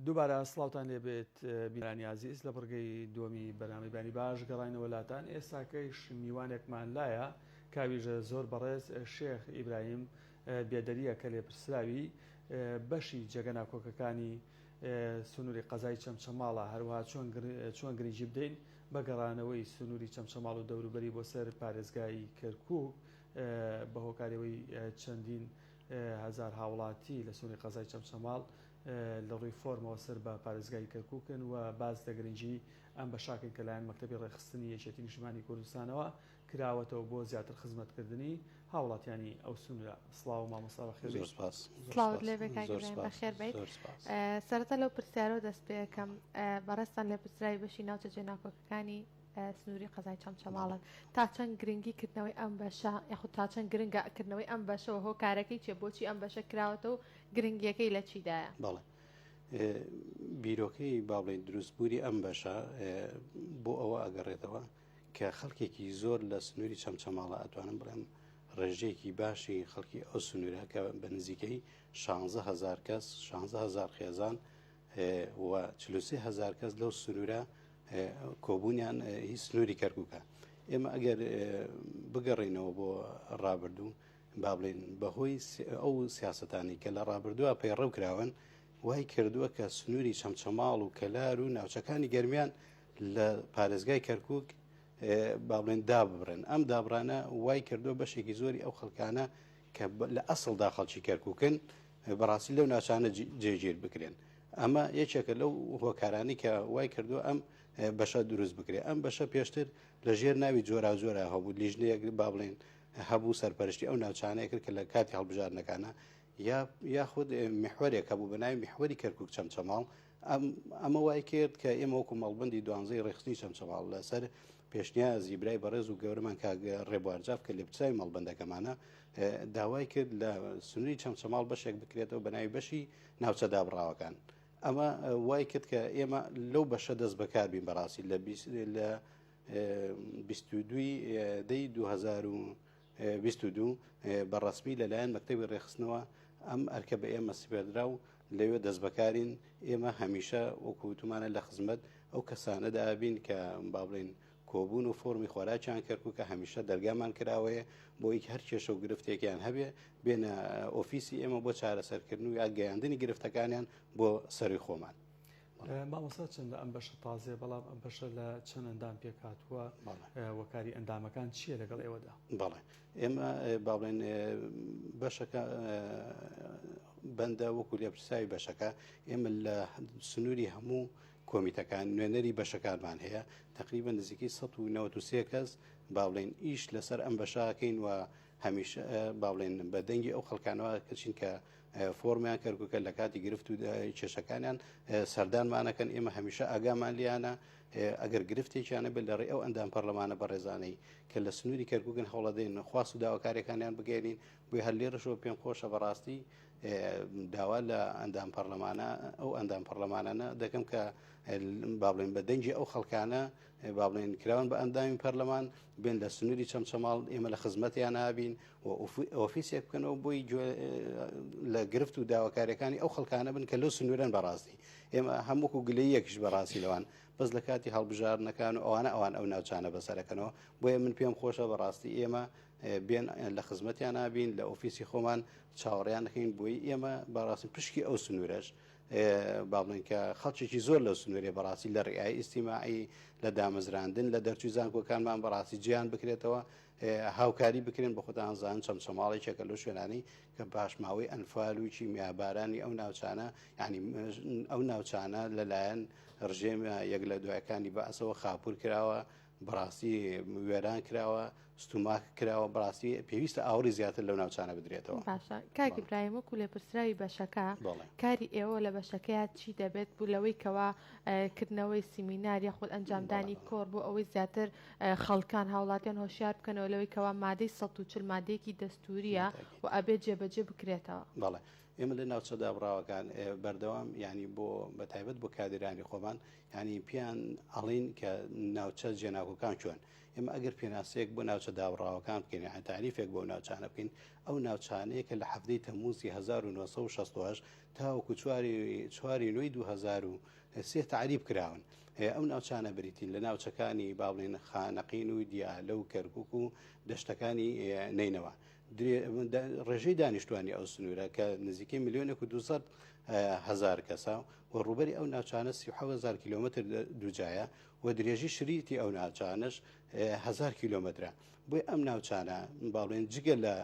دووبارە سڵاوتان لێبێت بیرانی عزیز لە بڕگەی دووەمی بەنامەیبانی باش گەڕاینەوە لاتان. ئێستاکەیش میوانێکمان لایە کاویژە زۆر بەڕێز شێخ ئیبراهیم بێدەریە کە لێپرسراوی بەشی جێگە ناکۆکەکانی سنووری قەزای چەمچەماڵە، هەروەها چۆن گرنگی بدەین بە گەڕانەوەی سنووری چەمچەماڵ و دەوروبەری بۆ سەر پارێزگای کەرکووک بە هۆکارەوەی چەندین هزار هاوڵاتی لە سنووری قەزای چەمچەماڵ لە ڕووی فۆرمەوە سەر بە پارێزگای کەرکووکن و باز لە گرنگی ئەم بەشاکن کە لایەن مەکتەبی ڕێخستنی یەکێتی نیشتیمانی کوردستانەوە کراوەتەوە بۆ زیاتر خزمەتکردنی هاوڵاتیانی ئەو سنوورە. سڵاو مامۆستا بەخێر. زۆر سپاس. سڵاوت لێ بێت کاکەڕێم بەخێر بیت. سەرەتا لەو پرسیارەوە دەست پێ یەکەم بەڕێستان لێ پرسراوی بەشی ناوچە جێناکۆکەکانی سنووری قەزای چەمچەماڵن تا چەند گرنگی کردنەوەی ئەم بەشە یاخود تا چەند گرنگە کردنەوەی ئەم بەشەوە هۆکارەکەی چێ بۆچی ئەم بەشە کراوەتەوە و گرنگیەکەی لە چیدایە؟ بەڵێ بیرۆکەی با بڵێن دروستبووری ئەم بەشە بۆ ئەوە ئەگەڕێتەوە کە خەڵکێکی زۆر لە سنووری چەمچەماڵە ئەتوانم بڵێم ڕێژەیەکی باشی خەڵکی ئەو سنوورە کە بە نزیکەی 16,000 کەس 16,000 خێزان و 43,000 کەس لەو سنوورە کۆبوونیان هیچ سنووری کەرکووکە. ئێمە ئەگەر بگەڕینەوە بۆ ڕابردوو با بڵێن بەهۆی ئەو سیاسەتانی کە لە ڕابردووە پەیڕەو کراون وای کردووە کە سنووری چەمچەماڵ و کەلار و ناوچەکانی گەرمیان لە پارێزگای کەرکووک با بڵێن داببرن. ئەم دابرانە وای کردووە بەشێکی زۆری ئەو خەڵکانە کە لە ئەسڵدا خەڵکی کەرکووکن بەڕاستی لەو ناوچانە جێگیر بکرێن. ئەمە یەکێکە لەو هۆکارانی کە وای کردووە ئەم بەشە دروست بکرێت. ئەم بەشە پێشتر لە ژێر ناوی جۆرا جۆرە هەبوو، لیژنەیەک با بڵێن هەبوو سەرپەرشتی ئەو ناوچانەیە کرد کە لە کاتی هەڵبژارنەکانە یاخود میحوەرێک هەبوو بە ناوی میحوەری کەرکووک چەمچەماڵ. ئەمە وای کرد کە ئێمە وەکو مەڵبەندی 12 ڕێخستنی چەمچەماڵ لەسەر پێشنیازی برای بەڕێز و گەورەمان کاگە ڕێبوارجاف کە لێ بچوی مەڵبەندەکەمانە داوای کرد لە سنووری چەمچەماڵ بەشێک بکرێتەوە بە ناوی بەشی ناوچە دابڕاوەکان. ئەمە وای کرد کە ئێمە لەو بەشە دەست بەکار بین بەڕاستی لە 22 دەی 2022 بەڕەسمی لەلایەن مەکتەبی ڕێخستنەوە ئەم ئەرکە بە ئێمە سپێردرا و لەوێ دەست بەکارین. ئێمە هەمیشە وەکوتمانە لە خزمەت ئەو کەسانەدا بین کە با بڵێن کۆبوون و فۆرمی خۆراکیان کەرکووکە هەمیشە دەرگامان کراوەیە بۆی هەر کێشە و گرفتێکیان هەبێ بێنە ئۆفیسی ئێمە بۆ چارەسەرکردن و یاگەیاندنی گرفتەکانیان بۆ سەری خۆمان. مامۆستا چەندە ئەم بەشە تازێ، بەڵام ئەم بەشە لە چەند ئەندام پێکاتووە وەکاری ئەندامەکان چییە لەگەڵ ئێوەدا؟ بەڵێ ئێمە با بڵێن بەشەکە بەندە وەکو لێپرساوی بەشەکە ئێمە لە سنووری هەموو کۆمیتەکان نوێنەری بەشەکانمان هەیە تقریبا نزیکی 193 کەس با بڵێن ئیش لەسەر ئەم بەشاکەین و هەمیشە با بڵێن بە دەنگی ئەو خەڵکانەوە کەچین کە فۆرمیان کەرکووکە لە کاتی گرفت و کێشەکانیان سەردانمانەکەن. ئێمە هەمیشە ئاگامان لیانە ئەگەر گرفتێکیانە بێت لە ڕێ ئەو ئەندام پەرلەمانە بەڕێزانەی کە لە سنووری کەرکووکن هەوڵەدەین خواست و داواکاریەکانیان بگەێنین بۆی هەر لێرەشەوە پێم خۆشە بەڕاستی داوا لە ئەندام پەرلەمانە ئەو ئەندام پەرلەمانانە دەکەم کە با بڵێن بە دەنگی ئەو خەڵکانە با بڵێن کراون بە ئەندامی پەرلەمان بێن لە سنووری چەمچەماڵ ئێمە لە خزمەتیان نابین و ئۆفیسێک بکەنەوە بۆی لە گرفت و داواکاریەکانی ئەو خەڵکانە بن کە لەو سنوورەن بەڕاستی ئێمە هەمووکو گلەیەکیش بەڕاستی لەوان بەس لە کاتی هەڵبژارنەکان و ئەوان ئەو ناوچانە بەسەرەکەنەوە. بۆیە من پێم خۆشە بەڕاستی ئێمە بێن لە خزمەتیان نابین لە ئۆفیسی خۆمان چاوەڕیان دەکەین بۆی ئێمە بەڕاستی پشکی ئەو سنوورەش با بڵێن کە خەڵکێکی زۆر لە سنوورێ بەڕاستی لە ڕێایی ئیجتیماعی لە دامەزراندن لە دەرچوی زانکۆکانمان بەڕاستی جیان بکرێتەوە هاوکاری بکرێن بە خۆتان زان چەمچەماڵێکێکە لەو شوێنانی کە پاشماوەی ئەنفال و کیمیابارانی ئەو ناوچانە یعنی ئەو ناوچانە لەلایەن ڕژێمە یەک لە دوایەکانی بەعسەوە خاپور کراوە بەڕاستی وێران کراوە ستوماک کراوە بەڕاستی پێویستە ئاوری زیاتر لەو ناوچانە بدرێتەوە. باشە کاکی برایم وەکو لێپرسراوی بەشەکە کاری ئێوە لە بەشەکەیان چی دەبێت بوو لەوەی کەوا کردنەوەی سیمینار یاخود ئەنجامدانی کۆڕ بۆ ئەوەی زیاتر خەڵکان هاوڵاتیان هۆشیار بکەنەوە لەوەی کەوا مادەی 140 مادەیەکی دەستوریە و ئەبێت جێبەجێ بکرێتەوە؟ بەڵێ ئێمە لە ناوچە دابڕاوەکان بەردەوام ینی بۆ بەتایبەت بۆ کادرانی خۆمان ینی پیان ئەڵین کە ناوچە جێناکۆکان چۆن ئێمە ئەگەر پێناسەیەک بۆ ناوچە دابڕاوەکان بکەین یان تعریفێک بۆ ناوچانە بکەین ئەو ناوچانەیە کە لە هەفتەی تەمموزی 1960 تاوەکو چواری نوێی 2003 تعریف کراون. ئەو ناوچانە بریتین لە ناوچەکانی با بڵێن خانەقین و دیالە و کەرکک و دەشتەکانی نینەوە. ڕێژەی دانیشتوانی ئەو سنوورە کە نزیکەی 1,200,000 کەسە و ڕوبەری ئەو ناوچانە 37,000 کیلومتر دووجایە و درێژی شریتی ئەو ناوچانش 1000 کیلومترە. بۆی ئەم ناوچانە باڵێن جگە لە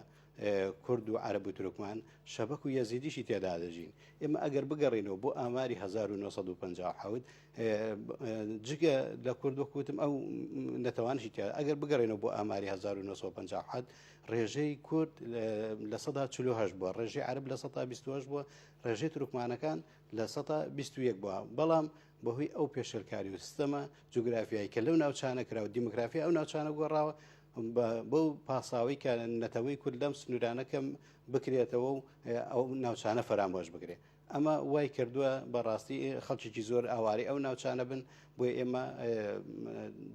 کورد و عەرەب و تورکمان شەبەک و یەزیدیشی تێدا دەژین. ئێمە ئەگەر بگەڕینەوە بۆ ئاماری 1950 جگە لە کورد وەکوتم ئەو نەتەوانشی تێدا ئەگەر بگەڕێنەوە بۆ ئاماری 1950 ڕێژەی کورد لە 48 بووە، ڕێژەی عەرب لە 128 بووە، ڕێژەی تورکمانەکان لە 121 بووە. بەڵام بەهۆی ئەو پێشەرکاری و سیستەمە جوگرافیایی کە لەو ناوچانە کراوە دیموگرافیا ئەو ناوچانە گۆڕاوە بۆ پاساوی کە نەتەوەی کورد لەم سنوورانەکەم بکرێتەوە و ئەو ناوچانە فەرامۆش بکرێت. ئەمە وای کردووە بەڕاستی خەڵکیی زۆر ئاواری ئەو ناوچانە بن بۆی ئێمە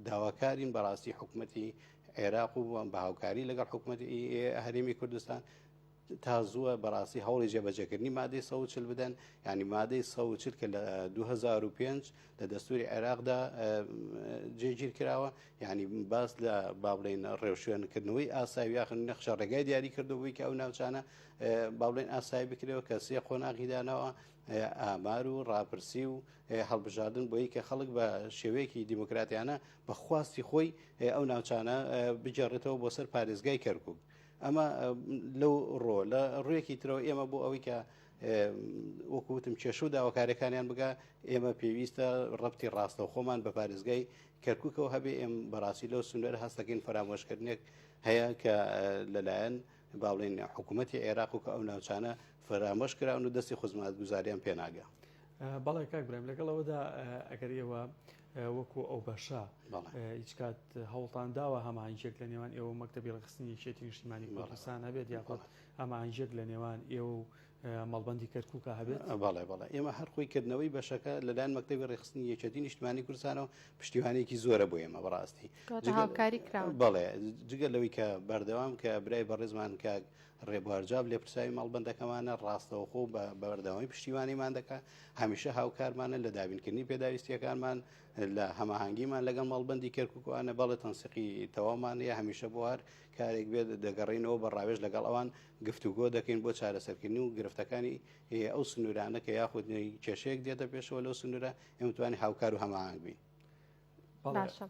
داواکارین بەڕاستی حکوومەتی عێراق و بە هاوکاری لەگەڵ حکوومەتی هەرێمی کوردستان تازووە بەڕاستی هەوڵی جێبەجێکردنی مادەی 140 بدەن ینی مادەی 140 کە لە 2005 لە دەستوری عێراقدا جێگیر کراوە ینی باس لە بابڵێن ڕێوشوێنکردنەوەی ئاسایی یاخن نەخشە ڕێگای دیاری کردەوەی کە ئەو ناوچانە باڵێن ئاسایی بکرێەوە کە سێ قۆناغیدانەوە ئامار و ڕاپرسی و هەڵبژاردن بۆی کە خەڵک بە شێوەیەکی دیموکراتیانە بە خواستی خۆی ئەو ناوچانە بجێڕێتەوە بۆ سەر پارێزگای کەرکوک. ئەمە لەو ڕۆ لە ڕوویەکی ترەوە ئێمە بۆ ئەوەی کە وەکوتم کێشە و داواکاریەکانیان بگا ئێمە پێویستە ڕەبتی ڕاستە خۆمان بە پارێزگای کەرکوکەوە هەبێ ئێمە بەڕاستی لەو سنوێر هەستەکەین فەرامۆشکردنێک هەیە کە لەلایەن باڵێن حکوومەتی عێراق و کە ئەو ناوچانە فەرامۆش کراون و دەستی خزمەت گوزاریان پێناگە. بەڵێ کاک برام لەگەڵەوەدا ئەگەر ئێوە وەکو ئەو بەشە هیچ کات هەوڵتان داوە هەماهنگێک لە نێوان ئێوە مەکتەبی ڕێخستنی یەکێتی نیشتیمانی کوردستان هەبێت یاخۆت هەماهنگێک لە نێوان ئێوە مەڵبەندی کەرکووکە هەبێت؟ بەڵێ ئێمە هەر خۆی کردنەوەی بەشەکە لەلایەن مەکتەبی ڕێخستنی یەکێتی نیشتیمانی کوردستانەوە پشتیوانێکی زۆرە بۆ ئێمە بەڕاستی هاوکاری کراون. بەڵێ جگە لەوەی کە بەردەوام کە برای بەڕێزمان کە ڕێبوارجاب لێپرساوی مەڵبەندەکەمانە ڕاستەوخۆ بە بەردەوامی پشتیوانیمان دەکات هەمیشە هاوکارمانە لە دابینکردنی پێداویستیەکانمان لە هەماهنگیمان لەگەڵ مەڵبەندی کەرکووکوانە بەڵێ تەنسیقی تەواومانەیە هەمیشە بۆ هەر کارێک بێت دەگەڕینەوە بە ڕاوێژ لەگەڵ ئەوان گفتوگۆ دەکەین بۆ چارەسەرکردنی و گرفتەکانی ئەو سنوورانە کە یاخود کێشەیەک دێتە پێشەوە لەو سنوورە ئێمە توانین هاوکار و هەماهنگ بین. باشە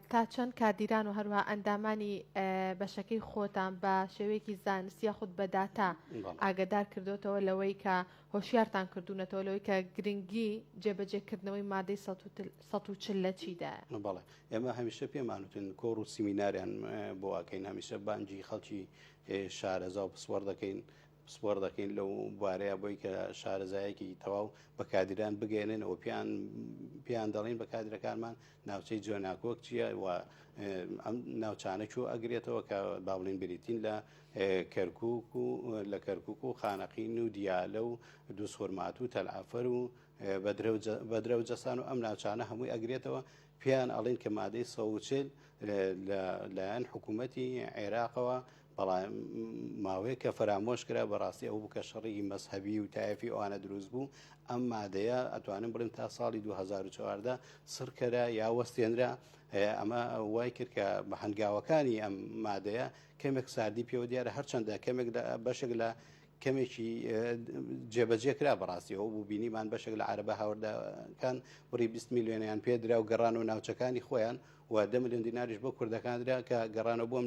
تا چەند کادیران و هەروە ئەندامانی بەشەکەی خۆتان بە شێوەیەکی زانستی خودت بەداتا ئاگدار کردوتەوە لەوەی کە هۆشیارتان کردوونەتەوە لەوەی کە گرنگی جێبەجێکردنەوەی مادەی 140 لە چیدایە؟ بەڵێ ئێمە هەمیشە پێمانوتن کۆڕ و سیمیناریان بۆ ئاکەین هەمیشە بانجی خەڵکی شارەزا و پسوەڕ دەکەین سپۆر دەکەین لەو بارەیە بۆی کە شارەزایەکی تەواو بە کادران بگەێنێنەوە پیان دەڵین بە کادرەکانمان ناوچەی جۆناکۆک چییە و ئەم ناوچانە چوو ئەگرێتەوە کە باڵین بریتین لە کەرکوک و خانەقین و دیالە و دووسخورمات و تەلعافەر و بەدرە و جەسان و ئەم ناوچانە هەمووی ئەگرێتەوە پیان ئەڵین کە مادەی 140 لەلایەن حکوومەتی عێراقەوە بەڵام ماوەیە کە فەرامۆش کرا بەڕاستی ئەو بکە شەڕی مەسهەبی و تایفی ئەوانە دروست بوو ئەم مادەیە ئەتوانم بڵێم تا ساڵی 2014 سڕکەرا یا وەستێنرا ئەمە وای کرد کە بە هەنگاوەکانی ئەم مادەیە کەمێک ساردی پێوە دیارە هەرچەندە کەمێک بەشێک لە کەمێکی جێبەجێکرا بەڕاستی ئەو بوو بینیمان بەشێک لە عەرەبە هاوردەکان بڕی 20 میلیۆنیان پێدرا و گەڕان و ناوچەکانی خۆیان و 10 میلیۆن دیناریش بۆ کوردەکاندرا کە گەڕانەوە بۆ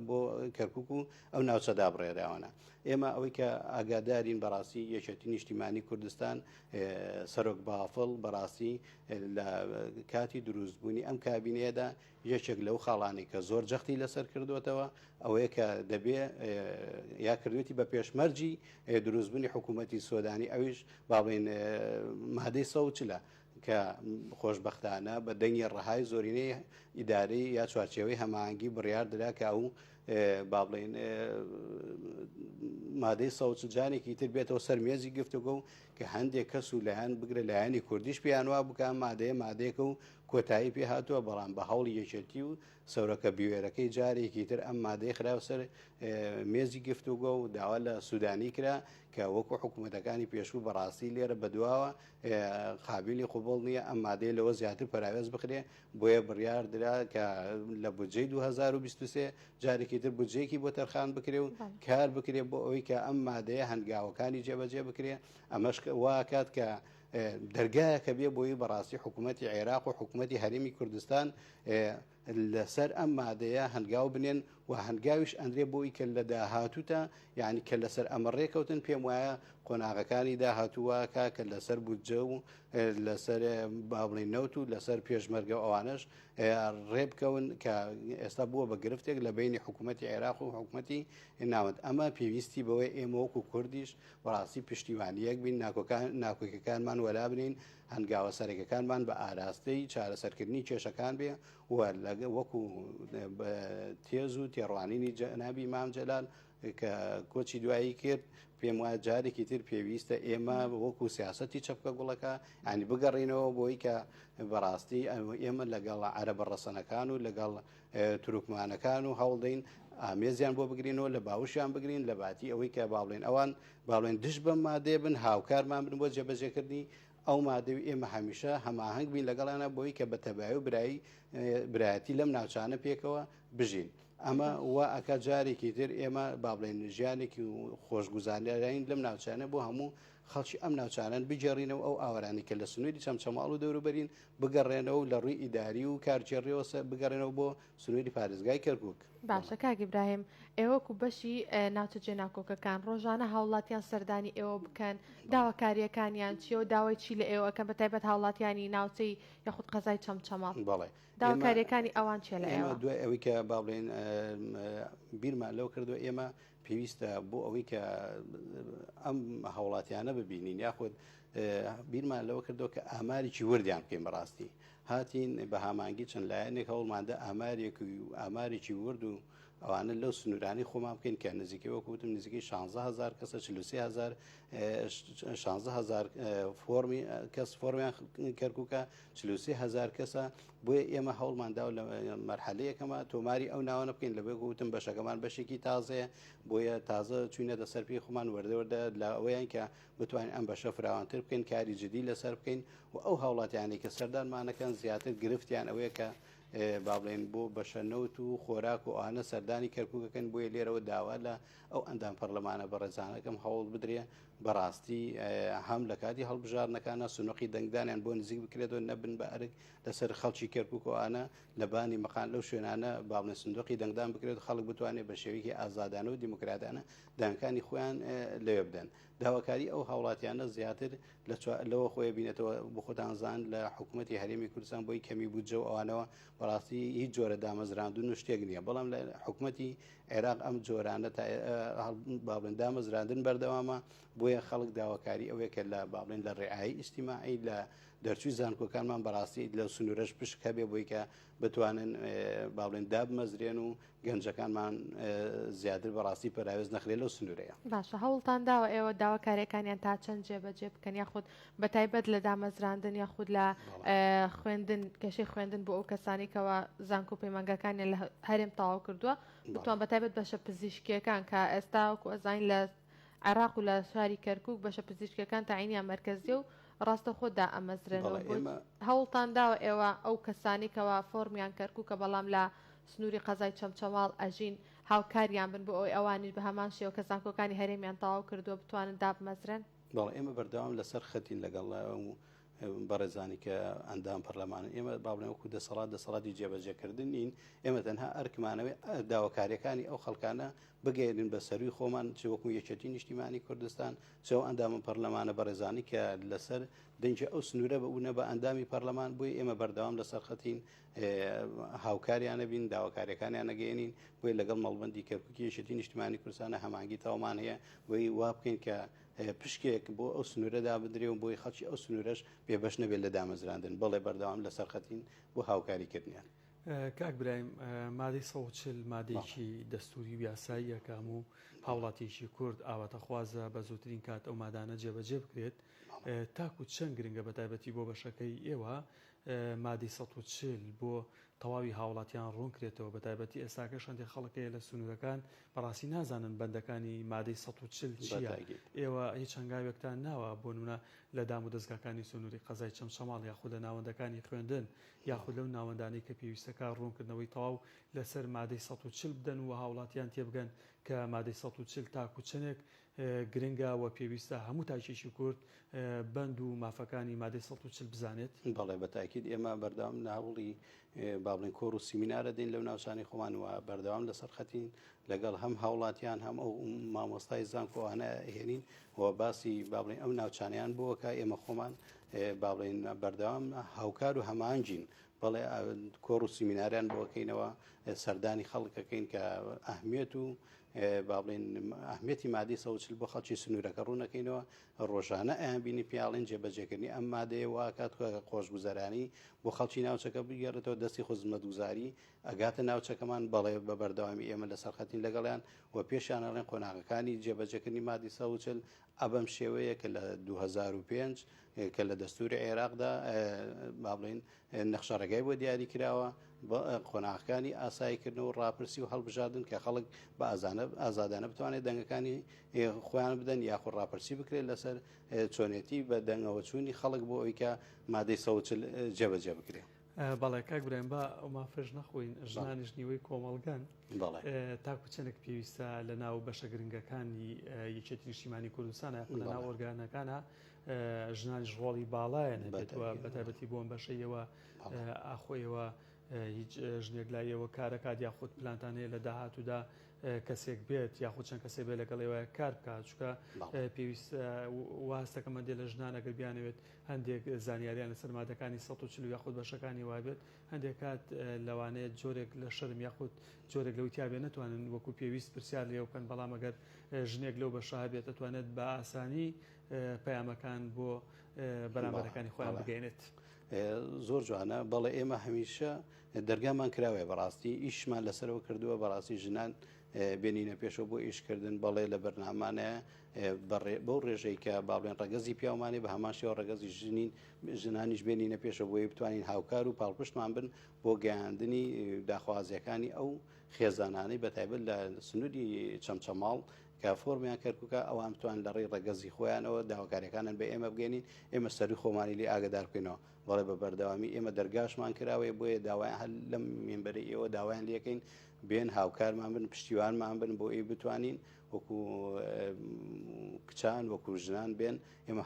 بۆ کەرکوک و ئەو ناوچەدا بڕێراوانە. ئێمە ئەوەی کە ئاگادارین بەڕاستی یەکێتی نیشتیمانی کوردستان سەرۆک بافڵ بەڕاستی لە کاتی دروستبوونی ئەم کابینەیەدا یەکێک لەو خاڵانی کە زۆر جەختی لەسەر کردوێتەوە ئەوەیە کە دەبێ یا کردوێتی بە پێشمەرجی دروستبوونی حکوومەتی سۆدانی ئەویش باڵێن مادەی 140 کە خۆشبەختانە بە دەنگی ڕەهای زۆرینەی ئیدارەی یا چوارچێوەی هەماهەنگی بڕیار درا کە ئەو با بڵێن مادەی سەوچجانێکی تر بێتەوە سەر مێزی گفتوگە و کە هەندێک کەس و لایەن بگرە لایەنی کوردیش پیانوا بکەم مادەیەکە و کۆتایی پێ هاتووە بەڵام بە هەوڵی یەکێتی و سەورەکە بیوێرەکەی جارێکی تر ئەم مادەی خراوە سەر مێزی گفتوگە و داوا لە سوودانی کرا کە وەکو حکوومەتەکانی پێشوو بەڕاستی لێرە بەدواوە قابلی قوبڵ نییە ئەم مادەی لەوە زیاتر پەراوێز بخرێ بۆیە بڕیار درا کە لە بودجەی 2023 جارێکی تر بودجەیەکی بۆ تەرخان بکرێ و کار بکرێ بۆ ئەوەی کە ئەم مادەیە هەنگاوەکانی جێبەجێ بکرێ ئەمەش واکات کە دەرگایەکە بێ بۆی بەڕاستی حکوومەتی عێراق و حکوومەتی هەرێمی کوردستان لەسەر ئەم مادەیە هەنگاو بنێن و هەنگاویش ئەندرێ بۆی کە لە داهاتوتە یعنی کە لەسەر ئەمە ڕێکەوتن پێم وایە قۆناغەکانی داهاتووەکە کە لەسەر بودجە و لەسەر بابڵی نەوت و لەسەر پێشمەرگە ئەوانش ڕێبکەون کە ئێستا بووە بە گرفتێک لە بینی حکوومەتی عێراق و حکوومەتی ناوەند ئەمە پێویستی بەوەی ئێمە وەکو کوردیش بەڕاستی پشتیوانیەک بین ناکۆکەکانمان وەلا بنین هەنگاوە سەرەکەکانمان بە ئاراستەی چارەسەرکردنی کێشەکان بێ و وەکو تێز و تێڕوانینی جەنابی مام جەلال کە کۆچی دوایی کرد پێم وایە جارێکی تر پێویستە ئێمە وەکو سیاسەتی چەپکە گوڵەکە ینی بگەڕینەوە بۆی کە بەڕاستی ئێمە لەگەڵ عەرەبە ڕەسەنەکان و لەگەڵ تورکمانەکان و هەوڵدەین ئامێزیان بۆ بگرینەوە لە باوشیان بگرین لە باتی ئەوەی کە باڵێن ئەوان باڵێن دش بەم مادێ بن هاوکارمان بن بۆ جێبەجێکردنی ئەو مادەوی ئێمە هەمیشە هەماهەنگ بین لەگەڵانە بۆی کە بە تەبای و برایەتی لەم ناوچانە پێکەوە بژین ئەمە وا ئەکە جارێکی تر ئێمە با بڵێن ژیانێکی و خۆشگوزاریین لەم ناوچانە بۆ هەموو خەڵکی ئەم ناوچانن بجێڕینەوە ئەو ئاوارانی کە لە سنووری چەمچەماڵ و دەوروبەرین بگەڕێنەوە لە ڕووی ئیداری و کارچێڕیەوە بگەڕێنەوە بۆ سنووری پارێزگای کەرکووک. باشە کاگی براهیم ئێوەکو بەشی ناوچە جێناکۆکەکان ڕۆژانە هاوڵاتیان سەردانی ئێوە بکەن داواکاریەکانیان چیە و داوای چی لە ئێوەکەن بە تایبەت هاوڵاتیانی ناوچەی یاخود قەزای چەمچەماڵ بەڵێ داواکاریەکانی ئەوان چێ لە ئێوە دوای ئەوەی کە با بڵێن بیرمان لەو کردو ئێمە پێویستە بۆ ئەوەی کە ئەم هاوڵاتیانە ببینین یاخود بیرمان لەوە کردو کە ئامارێکی وردیان بکەین بەڕاستی هاتین بە هامانگی چەند لایەنێک هەوڵماندا ئامارێکی ورد و ئەوانە لەو سنوورانی خۆمان بکەین کە نزیکی وەکوتم نزیکی 16,000 کەسە 16,000 فۆرمی کەس فۆرمیان کەرکووکە 43,000 کەسە بۆیە ئێمە هەوڵماندا لە مەرحەلەیەکەمە تۆماری ئەو ناوانە بکەین لەبێ گوتم بەشەکەمان بەشێکی تازەیە بۆیە تازە چوینە سەر پێی خۆمان وەردەوەردە لە ئەوەیان کە بتوانین ئەم بەشە فراوانتر بکەین کاری جدی لەسەر بکەین و ئەو هاوڵاتیانی کە سەردانمانەکەن زیاتر گرفتیان ئەوەیە کە با بڵێن بۆ بەشەنەوت و خۆراک و ئاانە سەردانی کەرکووکەکەن بۆیە لێرەوە داوا لە ئەو ئەندام پەرلەمانە بەڕێزانەکەم هەوڵ بدرێ بەڕاستی هەم لە کاتی هەڵبژارنەکانە سنوقی دەنگدانیان بۆ نزیک بکرێتەوە نەبن بە ئەرک لەسەر خەڵکی کەرکووک و ئاانە لە بانی مەقان لەو شوێنانە باڵێن سندوقی دەنگدان بکرێت خەڵک بتوانێت بە شێوەیەکی ئازادانە و دیموکراتانە دانکانی خۆیان لەوێ بدەن داواکاری ئەو هاوڵاتیانە زیاتر لەوە خۆی بینێتەوە بۆ خۆتانزان لە حکوومەتی هەرێمی کوردستان بۆی کەمی بودجە و ئەوانەوە بەڕاستی هیچ جۆرە دامەزراندون و شتێک نییە بەڵام لە حکوومەتی عێراق ئەم جۆرانە باڵێن دامەزراندن بەردەوامە بۆیە خەڵک داواکاری ئەوەیە کە لە باڵێن لە ڕێعایی ئیجتیماعی لە دەرچووی زانکۆکانمان بەڕاستی لە سنوورەش پشت هەبێ بۆی کە بتوانن باڵێن دابمەزرێن و گەنجەکانمان زیاتر بەڕاستی پەراوێز نەخرێت لەو سنوورەیە. باشە هەوڵتان داوە ئێوە داواکاریەکانیان تا چەند جێبەجێ بکەن یاخود بە تایبەت لە دامەزراندن یاخود لە خوێندن کێشەی خوێندن بۆ ئەو کەسانی کەەوە زانکۆ پەیمانگەکانیان لە هەرێم تەواو کردووە بتوان بە تایبەت بەشە پزیشکیەکان کە ئێستا وەکو ئەزانین لە عێراق و لە شاری کەرکووک بەشە پزیشکەکان تاعینیان مەرکەزیە و ڕاستە خۆدا ئەمەزرێنەوە هەوڵتان داوە ئێوە ئەو کەسانی کەەوە فۆرمیان کەرکووکە بەڵام لە سنووری قەزای چەمچەماڵ ئەژین هاوکاریان بن بۆ ئەوی ئەوانیش بە هەمان شێوە کە زانکۆکانی هەرێمیان تەواو کردووە بتوانن دابمەزرێن بەڵێ ئێمە بەردەوام لەسەر خەتین لەگەڵ بەڕێزانی کە ئەندام پەرلەمان ئێمە باڵێن وەکو دەسەڵاتی جێبەجێکردن نین ئێمە تەنها ئەرکمانەوەی داواکاریەکانی ئەو خەڵکانە بگەێنن بە سەروی خۆمان چ وەکو یەکێتی نیشتیمانی کوردستان چەو ئەندام پەرلەمانە بەڕێزانی کە لەسەر دەنجە ئەو سنوورە بەونە بە ئەندامی پەرلەمان بووی ئێمە بەردەوام لەسەر خەتین هاوکاریانە بین داواکاریەکانیان نەگەێنین بۆی لەگەڵ مەڵبەندی کەرکووکی یەکێتی نیشتیمانی کوردستانە هەمانگی تاومان هەیە بۆی وا بکەین کە پشکێک بۆ ئەو سنوورەدا بدرێ و بۆی خەڵکی ئەو سنوورەش پێبەش نەبێت لە دامەزراندن بەڵێ بەردەوام لەسەر خەتین بۆ هاوکاریکردنیان. کاک برایم مادەی 140 مادەیەکی دەستوری و یاساییە کە هەموو هاوڵاتیەکی کورد ئاواتەخوازە بە زووترین کات ئەو مادانە جێبەجێ بکرێت تاکو چەند گرنگە بەتایبەتی بۆ بەشەکەی ئێوە مادەی 140 بۆ تەواوی هاوڵاتیان ڕوون کرێتەوە بەتایبەتی ئێستاکە شەندێک خەڵکەیە لە سنوورەکان بەڕاستی نازانن بەندەکانی مادەی 140 چییە ئێوە هیچ هەنگاوێکتان ناوە بۆ نمونە لە دام و دەستگاکانی سنووری قەزای چەمچەماڵ یاخود لە ناوەندەکانی خوێندن یاخود لەو ناوەندانەی کە پێویستەکە ڕوونکردنەوەی تەواو لەسەر مادەی 140 بدەن و هاوڵاتیان تێبگەن کە مادەی 140 تاکو چنێک گرنگە و پێویستە هەموو تاکێکی کورد بەند و مافەکانی مادەی 140 بزانێت. بەڵێ بەتاکید ئێمە بەردەوام ناوڵی بابڵین کۆڕ و سیمینارە دێن لەو ناوچانی خۆمان وە بەردەوام لەسەر خەتین لەگەڵ هەم هاوڵاتیان هەم ئەو مامۆستای زانکۆوانە هێنین و باسی بابڵین ئەو ناوچانیان بووەکە ئێمە خۆمان بابڵین بەردەوام هاوکار و هەمانجین بەڵێ کۆڕ و سیمیناریان بۆکەینەوە سەردانی خەڵکەکەین کە ئەهمیێت و بابڵین ئەهمیەتی مادەی 140 بۆ خەڵکی سنوورەکە ڕوونەکەینەوە ڕۆژانە ئەیان بینی پیاڵین جێبەجێکردنی ئەم مادەیە واکات خۆشگوزەرانی بۆ خەڵکی ناوچەکە بگەڕێتەوە دەستی خزمەتگوزاری ئەگاتە ناوچەکەمان بەڵێ بە بەردەوامی ئێمە لەسەر خەتین لەگەڵیان و پێشیانەڵێن قۆناغەکانی جێبەجێکردنی مادەی 140 ئەبەم شێوەیە کە لە 2005 کە لە دەستوری عێراقدا بابڵین نەخشەڕێگای بۆ دیاری کراوە قۆناغەکانی ئاساییکردنەوە و ڕاپرسی و هەڵبژاردن کە خەڵک بە ئازادانە بتوانێت دەنگەکانی خۆیان بدەن یاخود ڕاپرسی بکرێت لەسەر چۆنێتی بە دەنگەوە چوونی خەڵک بۆ ئەوی کە مادەی 140 جێبەجێ بکرێت. بەڵێ کاک برایم با ئەو مافرژ نەخۆین ژنانیش نیوەی کۆمەڵگەن تاکو چەندێک پێویستە لە ناو بەشە گرنگەکانی یەکێتی نیشتیمانی کوردستانە لە ناو ئۆرگانەکانە ژنانیش ڕۆڵی باڵایە نەبێتەوە بەتایبەتی بۆم بەشەیەوە ئاخۆیەوە هیچ ژنێک لایەوە کارەکات یاخود پلانتانەیە لە داهاتوودا کەسێک بێت یاخود چەند کەسێک بێت لەگەڵێەوە کار بکات چکە پێویست واستەکەمە دێ لە ژنان ئەگەر بیانەوێت هەندێک زانیاریان لەسەر مادەکانی 140 یاخود بەشەکانی وابێت هەندێک کات لەوانەیە جۆرێک لە شەرم یاخود جۆرێک لەوتی هابێ نتوانن وەکو پێویست پرسیار لێ بکەن بەڵام ئەگەر ژنێک لەو بەشە هەبێت دەتوانێت بە ئاسانی پەیامەکان بۆ بەرامبەرەکانی خۆیان بگەینێت. زۆر جوانە بەڵێ ئێمە هەمیشە دەرگامان کراوێ بەڕاستی ئیشمان لەسەرەوە کردووە بەڕاستی ژنان بێنینە پێشەوە بۆ ئیشکردن بەڵێ لە بەرنامانەیە بەو ڕێژەی کە باڵێن ڕەگەزی پیاومانێ بە هەماشەوە ڕەگەزی ژنانیش بێنینە پێشەوە بۆی بتوانین هاوکار و پاڵپشتمان بن بۆ گەیاندنی داخوازیەکانی ئەو خێزانانەی بەتایبەت لە سنووری چەمچەماڵ کە فۆرمیان کردکوکە ئەوان بتوان لە ڕێی ڕەگەزی خۆیانەوە داواکاریەکانن بە ئێمە بگەینین ئێمە سەری خۆمانی لێ ئاگدار بکەینەوە بەڵێ بە بەردەوامی ئێمە دەرگاشمان کراوێ بۆیە داوایان هەر لەم مێنبەری ئێوە داوایان لەکەین بێن هاوکارمان بن پشتیوانمان بن بۆ ئێ بتوانین وەکو کچان وەکو ژنان بێن ئێمە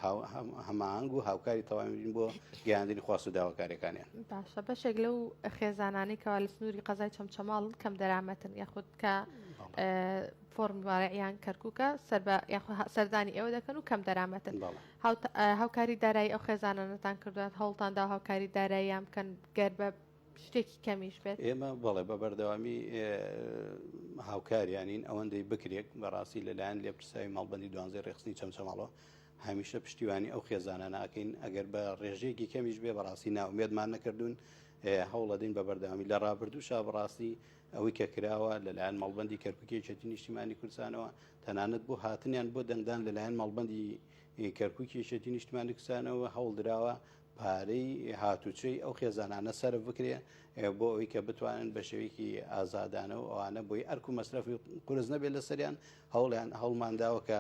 هەماهنگ و هاوکاری تەواوین بۆ گەیاندنی خواست و داواکاریەکانیان. باشە بەشێک لەو خێزانانی کەوا لە سنووری قەزای چەمچەماڵن کەم دەرامەتن یاخود کە فۆرموارەیان کەرکووکە سەردانی ئێوە دەکەن و کەم دەرامەتن هاوکاری دارایی ئەو خێزانانەتان کردوات هەوڵتاندا هاوکاری داراییان بکەن گەر بە شتێکی کەمیش بێت. ئێمە بەڵێ بە بەردەوامی هاوکاریانین ئەوەندەی بکرێت بەڕاستی لەلایەن لێپرساوی ماڵبەندی دوانزەی ڕێخستنی چەمچەماڵەوە هەمیشە پشتیوانی ئەو خێزانە ناکەین ئەگەر بە ڕێژەیەکی کەمیش بێ بەڕاستی ناومێدمان نەکردوون هەوڵەدەین بە بەردەوامی لە ڕابردووشا بەڕاستی ئەوەی کە کراوە لەلایەن ماڵبەندی کەرکووکی یەکێتی نیشتیمانی کوردستانەوە تەنانەت بۆ هاتنیان بۆ دەنگدان لەلایەن ماڵبەندی کەرکووکی یەکێتی نیشتیمانی کوردستانەوە هەوڵ دراوە پارەی هاتوچەی ئەو خێزانانە سەرف بکرێ بۆ ئەوەی کە بتوانن بە شێوەیەکی ئازادانە و ئەوانە بۆی ئەرک و مەسرەفی قورس نەبێت لە سەریان هەوڵمانداوە کە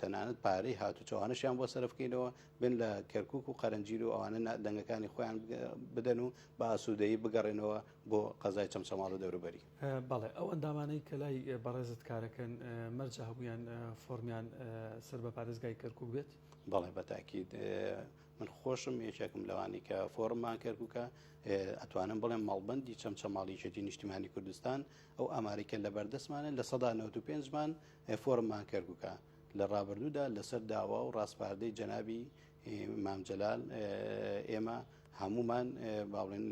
تەنانەت پارەی هاتوچەوانەشیان بۆ سەرفکەینەوە بن لە کەرکووک و قەرەنجیر و ئەوانە دەنگەکانی خۆیان بدەن و بە ئاسوودەیی بگەڕێنەوە بۆ قەزای چەمچەماڵ و دەوروبەری. بەڵێ ئەو ئەندامانەی کە لای بەڕێزت کارەکەن مەرجە هەبوویان فۆرمیان سەر بە پارێزگای کەرکووک بێت؟ بەڵێ بەتاکید من خۆشم یەکێکم لەوانی کە فۆرممان کەرکووکە ئەتوانم بڵێم ماڵبەندی چەمچەماڵی یەکێتی نیشتیمانی کوردستان ئەو ئاماریکە لە بەردەستمانە لە 95مان فۆرممان کەرکووکە لە ڕابردوودا لەسەر داوا و ڕاستپاردەی جەنابی مام جەلال ئێمە هەمومان باڵێن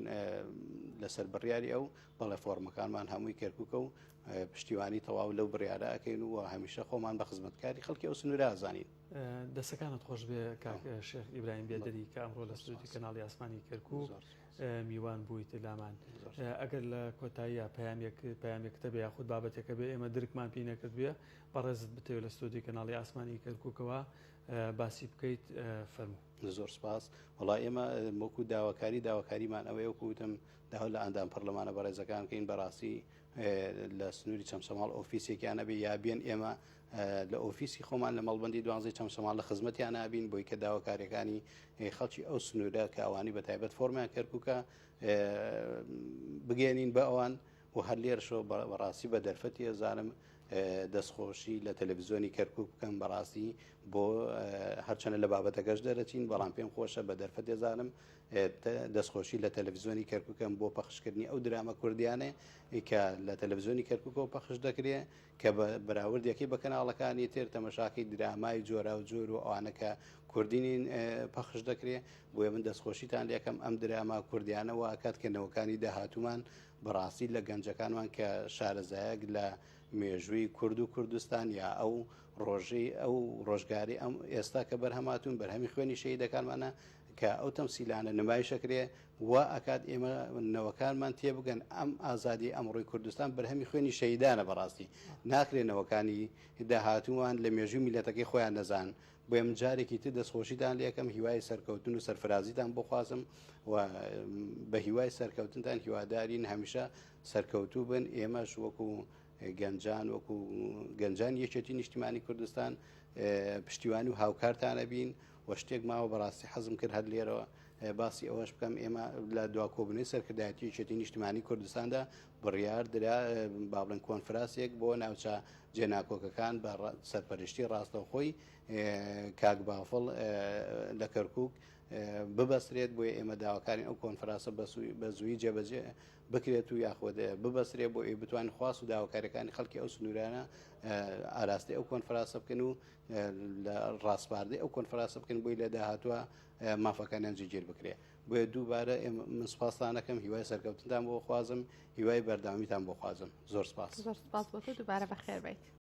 لەسەر بڕیاری ئەو بەڵێ فۆرمەکانمان هەمووی کەرکووکە و پشتیوانی تەواو لەو بڕیارە ئەەکەین و هەمیشە خۆمان بە خزمەتکاری خەڵکی ئەو سنوورە ئازانین. دەستەکانت خۆش بێ کاک شێخ ئیبراهیم بێدەری کە ئەمڕۆ لە سروودی کەناڵی ئاسمانی کەرکووک میوان بوویت لامان. ئەگەر لە کۆتاییە پەیامێکتە بێ یاخود بابەتێکە بێ ئێمە درکمان پێی نەکرد بێ بەڕێزت بتەوێت لە سروودی کەناڵی ئاسمانی کەرکووکەوە باسی بکەیت فەرموو. زۆر سپاس. وڵای ئێمە وەکو داواکاریمان ئەوەیە وەکوتم داوا لە ئەندام پەرلەمانە بەڕێزەکان کەین بەڕاستی لە سنووری چەمسەماڵ ئۆفیسێکیان نەبێ یا بێن ئێمە لە ئۆفیسی خۆمان لە مەڵبەندی 12 چەمسەماڵ لە خزمەتیان نابین بۆی کە داواکاریەکانی خەڵکی ئەو سنوورە کە ئەوانی بەتایبەت فۆرمیان کەرکووکە بگەێنین بە ئەوان و هەر لێرەشەوە بەڕاستی بە دەرفەتی ئەزانم دەستخۆشی لە تەلەڤیزیۆنی کەرکووک بکەم بەڕاستی بۆ هەرچەنە لە بابەتەکەش دەرەچین بەڵام پێم خۆشە بە دەرفەت دەزانم دەستخۆشی لە تەلەڤیزیۆنی کەرکووکەم بۆ پەخشکردنی ئەو درامە کوردیانێ کە لە تەلەڤیزیۆنی کەرکووکەوە پەخش دەکرێت کە بەراوردێکی بە کەناڵەکانی تر تەمەشاکی درامای جۆرا و جۆر و ئەوانە کە کوردینین پەخش دەکرێت بۆیە من دەستخۆشیتان لێکەم ئەم درامە کوردیانەوە کاتکردنەوەکانی داهاتومان بەڕاستی لە گەنجەکانمان کە شارەزایەک لە مێژووی کورد و کوردستان یا ئەو ڕۆژەی ئەو ڕۆژگاری ئەم ئێستا کە بەرهەماتون بەرهەمی خوێنی شەهیدەکانمانە کە ئەو تەمسیلانە نمایشەکرێ و ئەکات ئێمە نەوەکانمان تێبگەن ئەم ئازادی ئەمڕۆی کوردستان بەرهەمی خوێنی شەهیدانە بەڕاستی ناکرێنەوەکانی داهاتووان لە مێژووی میلەتەکەی خۆیان نەزان بۆیە من جارێکی تر دەستخۆشیتان لێکم هیوای سەرکەوتن و سەرفرازیتان بۆ خوازم و بە هیوای سەرکەوتنتان هیوادارین هەمیشە سەرکەوتوو بن ئێمەش وەکو گەنجان وەکو گەنجان یەکێتی نیشتیمانی کوردستان پشتیوانی و هاوکارتانە بین و شتێک ماوە بەڕاستی حەزم کرد هەر لێرەوە باسی ئەوەش بکەم ئێمە لە دواکۆبوونەوەی سەرکردایەتی یەکێتی نیشتیمانی کوردستاندا بڕیار درا با بڵێن کۆنفرانسێک بۆ ناوچە جێناکۆکەکان بە سەرپەرشتی ڕاستەوخۆی کاک بافڵ لە کەرکووک ببەسرێت بۆیە ئێمە داواکارین ئەو کۆنفرانسە بە زووی جێبەجێ بکرێت و یاخود ببەسرێت بۆ بتوانین خواست و داواکاریەکانی خەڵکی ئەو سنوورانە ئاراستی ئەو کۆنفرانسە بکەن و لە ڕاستپاردەی ئەو کۆنفرانسە بکەن بۆی لە داهاتوە مافەکانیان جێگیر بکرێت بۆیە دووبارە من سپاستان دەکەم هیوای سەرکەوتنتان بۆ خوازم هیوای بەردەوامیتان بۆ خوازم زۆر سپاس. زۆر سپاس بۆ تۆ دووبارە بەخێر بیت.